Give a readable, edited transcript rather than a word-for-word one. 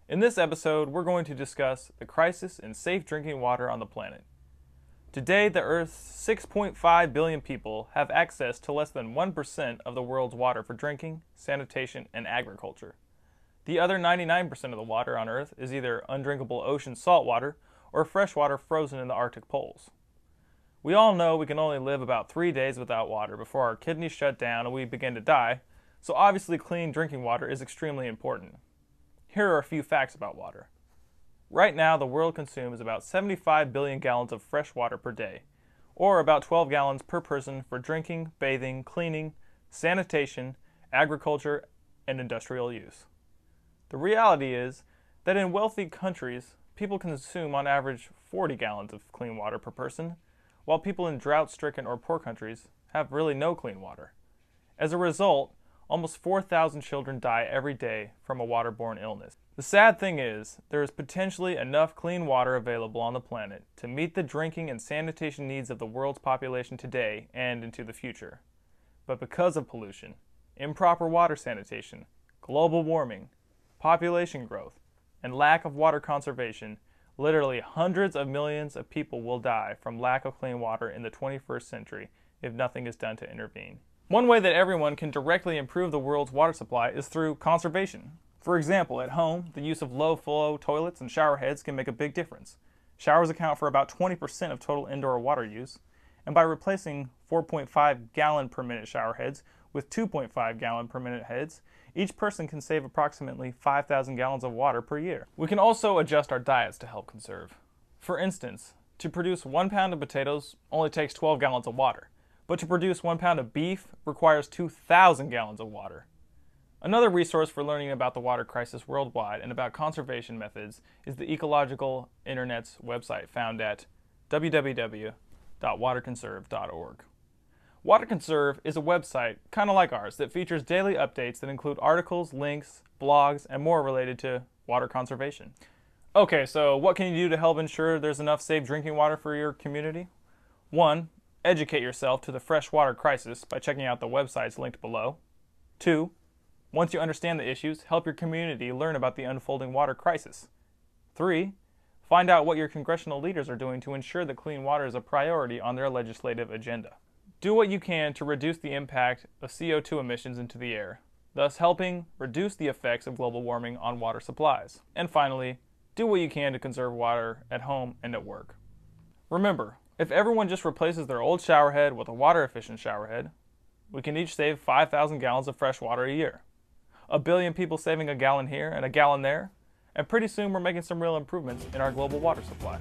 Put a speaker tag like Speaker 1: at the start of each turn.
Speaker 1: In this episode, we're going to discuss the crisis in safe drinking water on the planet. Today, the Earth's 6.5 billion people have access to less than 1% of the world's water for drinking, sanitation, and agriculture. The other 99% of the water on Earth is either undrinkable ocean salt water or fresh water frozen in the Arctic poles. We all know we can only live about 3 days without water before our kidneys shut down and we begin to die, so obviously clean drinking water is extremely important. Here are a few facts about water. Right now, the world consumes about 75 billion gallons of fresh water per day, or about 12 gallons per person for drinking, bathing, cleaning, sanitation, agriculture, and industrial use. The reality is that in wealthy countries, people consume on average 40 gallons of clean water per person, while people in drought-stricken or poor countries have really no clean water. As a result, almost 4,000 children die every day from a waterborne illness. The sad thing is, there is potentially enough clean water available on the planet to meet the drinking and sanitation needs of the world's population today and into the future. But because of pollution, improper water sanitation, global warming, population growth, and lack of water conservation, literally hundreds of millions of people will die from lack of clean water in the 21st century if nothing is done to intervene. One way that everyone can directly improve the world's water supply is through conservation. For example, at home, the use of low-flow toilets and shower heads can make a big difference. Showers account for about 20% of total indoor water use, and by replacing 4.5 gallon per minute shower heads with 2.5 gallon per minute heads, each person can save approximately 5,000 gallons of water per year. We can also adjust our diets to help conserve. For instance, to produce 1 pound of potatoes only takes 12 gallons of water, but to produce 1 pound of beef requires 2,000 gallons of water. Another resource for learning about the water crisis worldwide and about conservation methods is the Ecological Internet's website found at www.waterconserve.org. WaterConserve is a website kind of like ours that features daily updates that include articles, links, blogs, and more related to water conservation. Okay, so what can you do to help ensure there's enough safe drinking water for your community? 1. Educate yourself to the fresh water crisis by checking out the websites linked below. 2. Once you understand the issues, help your community learn about the unfolding water crisis. 3. Find out what your congressional leaders are doing to ensure that clean water is a priority on their legislative agenda. Do what you can to reduce the impact of CO2 emissions into the air, thus helping reduce the effects of global warming on water supplies. And finally, do what you can to conserve water at home and at work. Remember, if everyone just replaces their old shower head with a water-efficient shower head, we can each save 5,000 gallons of fresh water a year. A billion people saving a gallon here and a gallon there, and pretty soon we're making some real improvements in our global water supply.